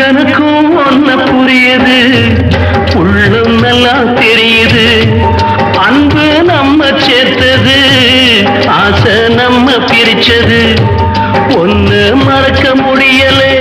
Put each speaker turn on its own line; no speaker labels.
எனக்கும் ஒன்ன புரியுது, உள்ளம் நல்லா தெரியுது. அன்பு நம்ம சேர்த்தது, ஆசை நம்ம பிரிச்சது. ஒன்னு மறக்க முடியலே,